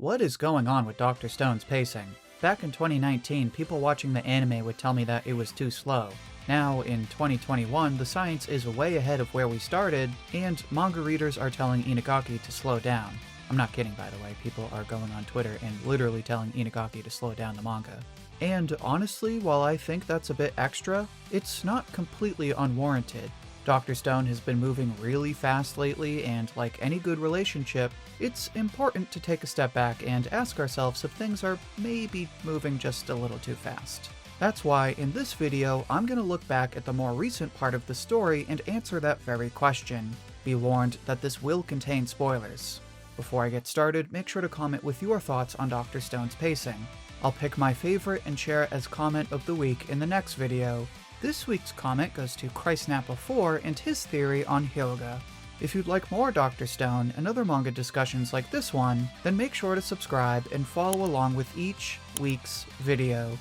What is going on with Dr. Stone's pacing? Back in 2019, people watching the anime would tell me that it was too slow. Now, in 2021, the science is way ahead of where we started, and manga readers are telling Inagaki to slow down. I'm not kidding, by the way, people are going on Twitter and literally telling Inagaki to slow down the manga. And honestly, while I think that's a bit extra, it's not completely unwarranted. Dr. Stone has been moving really fast lately, and like any good relationship, it's important to take a step back and ask ourselves if things are maybe moving just a little too fast. That's why, in this video, I'm going to look back at the more recent part of the story and answer that very question. Be warned that this will contain spoilers. Before I get started, make sure to comment with your thoughts on Dr. Stone's pacing. I'll pick my favorite and share it as comment of the week in the next video. This week's comment goes to Christnappa4 and his theory on Hyuga. If you'd like more Dr. Stone and other manga discussions like this one, then make sure to subscribe and follow along with each week's video.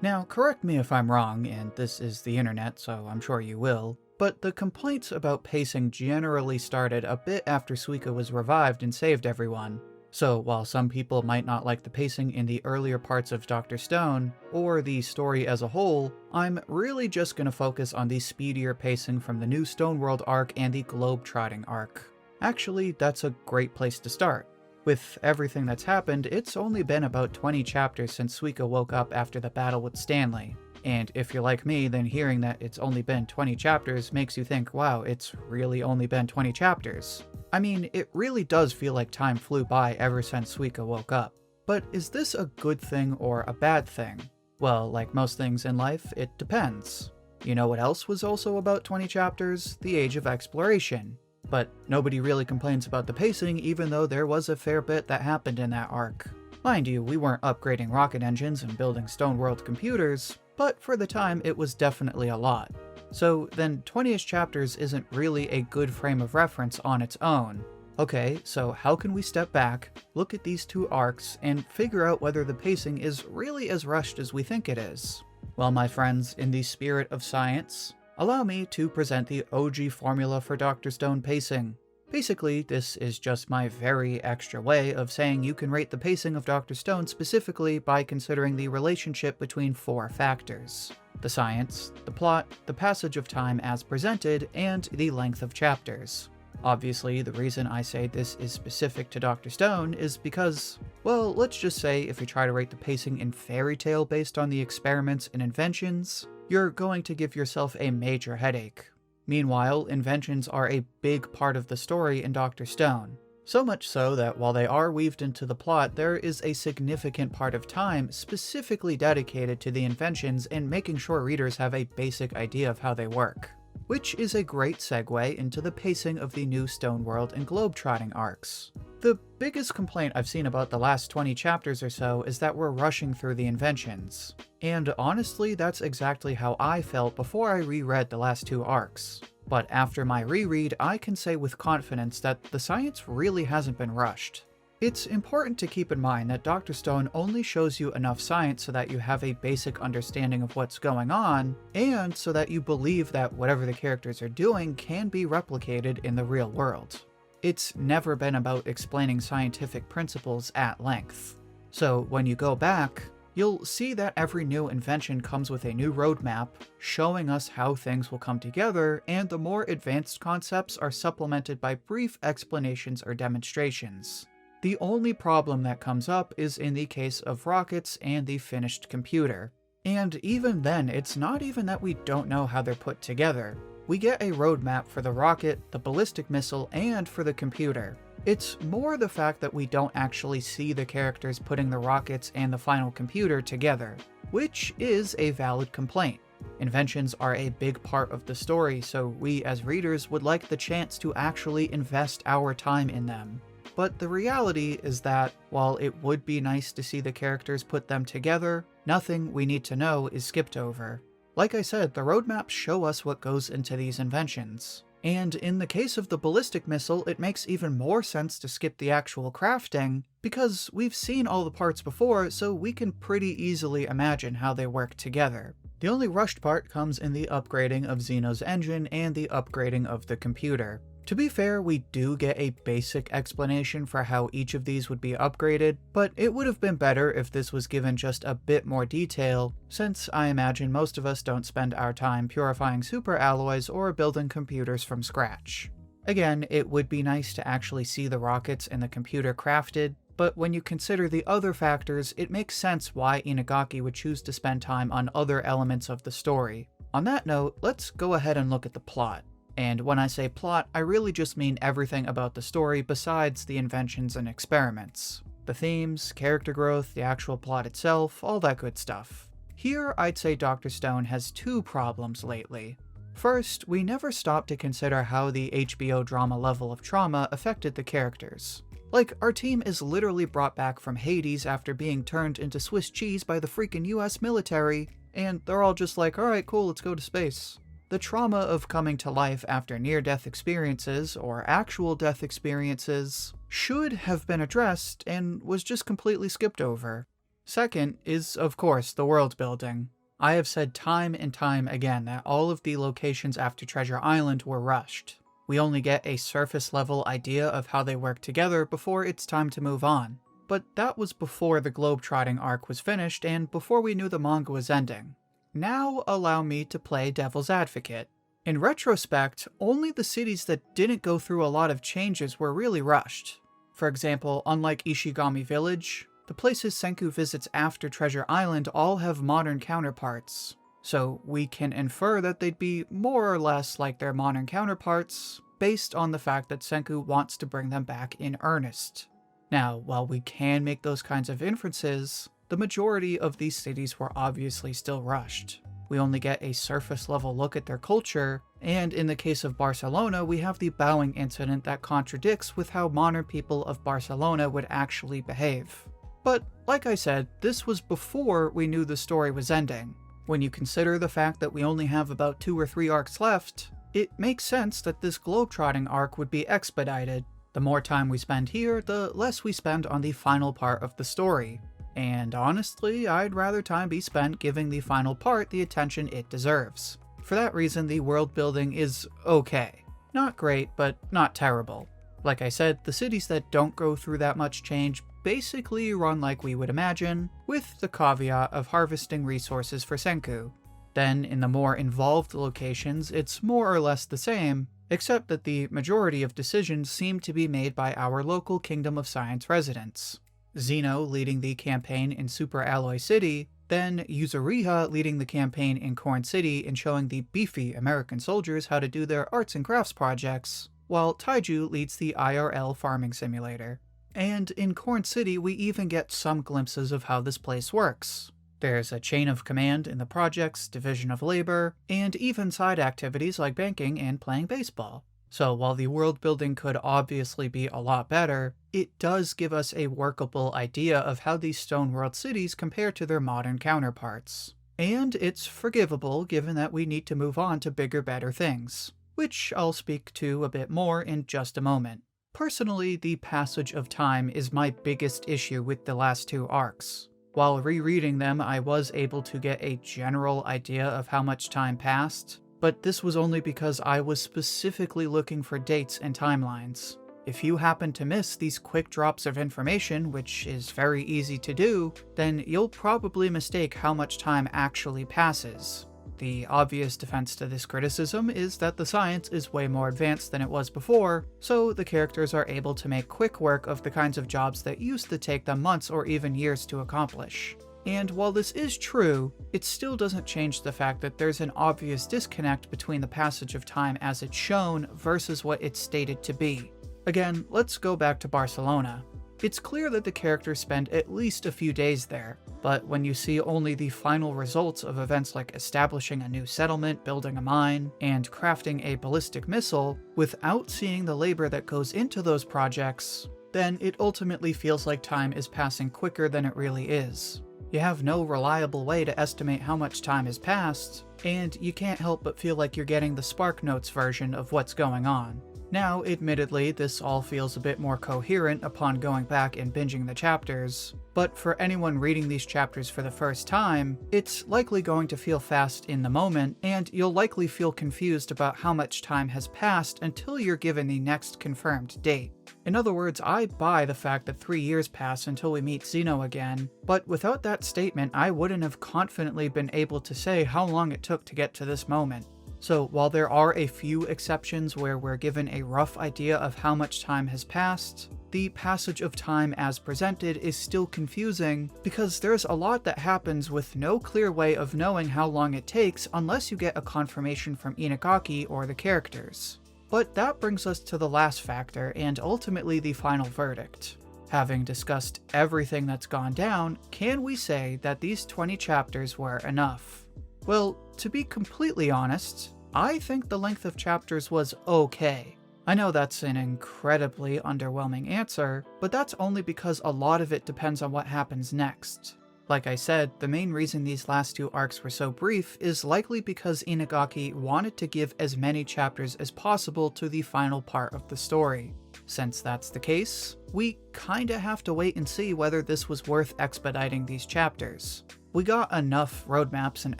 Now, correct me if I'm wrong, and this is the internet, so I'm sure you will, but the complaints about pacing generally started a bit after Suika was revived and saved everyone. So while some people might not like the pacing in the earlier parts of Dr. Stone, or the story as a whole, I'm really just gonna focus on the speedier pacing from the new Stone World arc and the Globetrotting arc. Actually, that's a great place to start. With everything that's happened, it's only been about 20 chapters since Suika woke up after the battle with Stanley. And if you're like me, then hearing that it's only been 20 chapters makes you think, wow, it's really only been 20 chapters. I mean, it really does feel like time flew by ever since Suika woke up. But is this a good thing or a bad thing? Well, like most things in life, it depends. You know what else was also about 20 chapters? The Age of Exploration. But nobody really complains about the pacing, even though there was a fair bit that happened in that arc. Mind you, we weren't upgrading rocket engines and building Stone World computers, but for the time it was definitely a lot. So then 20ish chapters isn't really a good frame of reference on its own. Okay, so how can we step back, look at these two arcs, and figure out whether the pacing is really as rushed as we think it is? Well, my friends, in the spirit of science, allow me to present the Ouji formula for Dr. Stone pacing. Basically, this is just my very extra way of saying you can rate the pacing of Dr. Stone specifically by considering the relationship between 4 factors: the science, the plot, the passage of time as presented, and the length of chapters. Obviously, the reason I say this is specific to Dr. Stone is because, well, let's just say if you try to rate the pacing in Fairy Tail based on the experiments and inventions, you're going to give yourself a major headache. Meanwhile, inventions are a big part of the story in Dr. Stone. So much so that while they are weaved into the plot, there is a significant part of time specifically dedicated to the inventions and making sure readers have a basic idea of how they work. Which is a great segue into the pacing of the new Stone World and Globetrotting arcs. The biggest complaint I've seen about the last 20 chapters or so is that we're rushing through the inventions. And honestly, that's exactly how I felt before I reread the last 2 arcs. But after my reread, I can say with confidence that the science really hasn't been rushed. It's important to keep in mind that Dr. Stone only shows you enough science so that you have a basic understanding of what's going on, and so that you believe that whatever the characters are doing can be replicated in the real world. It's never been about explaining scientific principles at length. So when you go back, you'll see that every new invention comes with a new roadmap, showing us how things will come together, and the more advanced concepts are supplemented by brief explanations or demonstrations. The only problem that comes up is in the case of rockets and the finished computer. And even then, it's not even that we don't know how they're put together. We get a roadmap for the rocket, the ballistic missile, and for the computer. It's more the fact that we don't actually see the characters putting the rockets and the final computer together, which is a valid complaint. Inventions are a big part of the story, so we as readers would like the chance to actually invest our time in them. But the reality is that, while it would be nice to see the characters put them together, nothing we need to know is skipped over. Like I said, the roadmaps show us what goes into these inventions. And in the case of the ballistic missile, it makes even more sense to skip the actual crafting, because we've seen all the parts before, so we can pretty easily imagine how they work together. The only rushed part comes in the upgrading of Zeno's engine and the upgrading of the computer. To be fair, we do get a basic explanation for how each of these would be upgraded, but it would have been better if this was given just a bit more detail, since I imagine most of us don't spend our time purifying super alloys or building computers from scratch. Again, it would be nice to actually see the rockets and the computer crafted, but when you consider the other factors, it makes sense why Inagaki would choose to spend time on other elements of the story. On that note, let's go ahead and look at the plot. And when I say plot, I really just mean everything about the story besides the inventions and experiments. The themes, character growth, the actual plot itself, all that good stuff. Here, I'd say Dr. Stone has two problems lately. First, we never stop to consider how the HBO drama level of trauma affected the characters. Like, our team is literally brought back from Hades after being turned into Swiss cheese by the freaking US military, and they're all just like, alright, cool, let's go to space. The trauma of coming to life after near-death experiences, or actual death experiences, should have been addressed and was just completely skipped over. Second is, of course, the world building. I have said time and time again that all of the locations after Treasure Island were rushed. We only get a surface-level idea of how they work together before it's time to move on. But that was before the globetrotting arc was finished and before we knew the manga was ending. Now allow me to play devil's advocate. In retrospect, only the cities that didn't go through a lot of changes were really rushed. For example, unlike Ishigami Village, the places Senku visits after Treasure Island all have modern counterparts. So we can infer that they'd be more or less like their modern counterparts, based on the fact that Senku wants to bring them back in earnest. Now, while we can make those kinds of inferences, the majority of these cities were obviously still rushed. We only get a surface-level look at their culture, and in the case of Barcelona, we have the bowing incident that contradicts with how modern people of Barcelona would actually behave. But, like I said, this was before we knew the story was ending. When you consider the fact that we only have about 2 or 3 arcs left, it makes sense that this globetrotting arc would be expedited. The more time we spend here, the less we spend on the final part of the story. And honestly, I'd rather time be spent giving the final part the attention it deserves. For that reason, the world building is okay. Not great, but not terrible. Like I said, the cities that don't go through that much change basically run like we would imagine, with the caveat of harvesting resources for Senku. Then, in the more involved locations, it's more or less the same, except that the majority of decisions seem to be made by our local Kingdom of Science residents. Zeno leading the campaign in Super Alloy City, then Yuzuriha leading the campaign in Corn City and showing the beefy American soldiers how to do their arts and crafts projects, while Taiju leads the IRL farming simulator. And in Corn City, we even get some glimpses of how this place works. There's a chain of command in the projects, division of labor, and even side activities like banking and playing baseball. So while the world building could obviously be a lot better, it does give us a workable idea of how these Stone World cities compare to their modern counterparts. And it's forgivable given that we need to move on to bigger, better things, which I'll speak to a bit more in just a moment. Personally, the passage of time is my biggest issue with the last 2 arcs. While rereading them, I was able to get a general idea of how much time passed, but this was only because I was specifically looking for dates and timelines. If you happen to miss these quick drops of information, which is very easy to do, then you'll probably mistake how much time actually passes. The obvious defense to this criticism is that the science is way more advanced than it was before, so the characters are able to make quick work of the kinds of jobs that used to take them months or even years to accomplish. And while this is true, it still doesn't change the fact that there's an obvious disconnect between the passage of time as it's shown versus what it's stated to be. Again, let's go back to Barcelona. It's clear that the characters spend at least a few days there, but when you see only the final results of events like establishing a new settlement, building a mine, and crafting a ballistic missile, without seeing the labor that goes into those projects, then it ultimately feels like time is passing quicker than it really is. You have no reliable way to estimate how much time has passed, and you can't help but feel like you're getting the Spark Notes version of what's going on. Now, admittedly, this all feels a bit more coherent upon going back and binging the chapters, but for anyone reading these chapters for the first time, it's likely going to feel fast in the moment, and you'll likely feel confused about how much time has passed until you're given the next confirmed date. In other words, I buy the fact that 3 years pass until we meet Zeno again, but without that statement, I wouldn't have confidently been able to say how long it took to get to this moment. So while there are a few exceptions where we're given a rough idea of how much time has passed, the passage of time as presented is still confusing because there's a lot that happens with no clear way of knowing how long it takes unless you get a confirmation from Inagaki or the characters. But that brings us to the last factor and ultimately the final verdict. Having discussed everything that's gone down, can we say that these 20 chapters were enough? Well, to be completely honest, I think the length of chapters was okay. I know that's an incredibly underwhelming answer, but that's only because a lot of it depends on what happens next. Like I said, the main reason these last 2 arcs were so brief is likely because Inagaki wanted to give as many chapters as possible to the final part of the story. Since that's the case, we kinda have to wait and see whether this was worth expediting these chapters. We got enough roadmaps and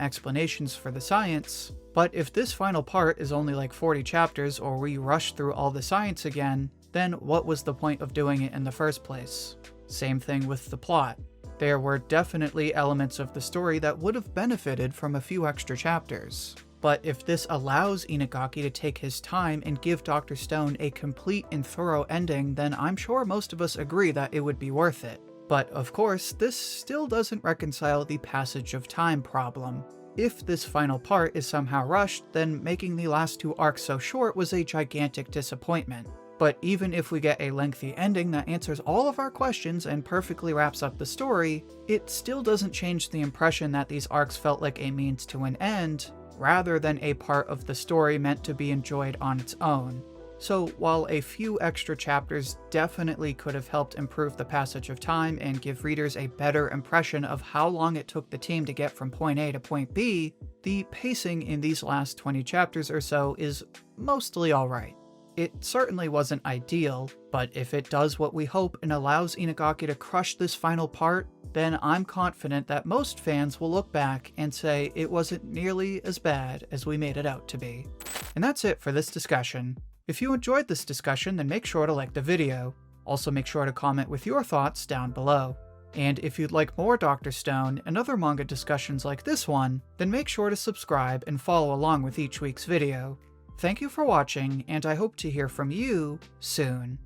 explanations for the science, but if this final part is only like 40 chapters or we rush through all the science again, then what was the point of doing it in the first place? Same thing with the plot. There were definitely elements of the story that would have benefited from a few extra chapters. But if this allows Inagaki to take his time and give Dr. Stone a complete and thorough ending, then I'm sure most of us agree that it would be worth it. But of course, this still doesn't reconcile the passage of time problem. If this final part is somehow rushed, then making the last 2 arcs so short was a gigantic disappointment. But even if we get a lengthy ending that answers all of our questions and perfectly wraps up the story, it still doesn't change the impression that these arcs felt like a means to an end, rather than a part of the story meant to be enjoyed on its own. So while a few extra chapters definitely could have helped improve the passage of time and give readers a better impression of how long it took the team to get from point A to point B, the pacing in these last 20 chapters or so is mostly alright. It certainly wasn't ideal, but if it does what we hope and allows Inagaki to crush this final part, then I'm confident that most fans will look back and say it wasn't nearly as bad as we made it out to be. And that's it for this discussion. If you enjoyed this discussion, then make sure to like the video. Also make sure to comment with your thoughts down below. And if you'd like more Dr. Stone and other manga discussions like this one, then make sure to subscribe and follow along with each week's video. Thank you for watching, and I hope to hear from you soon.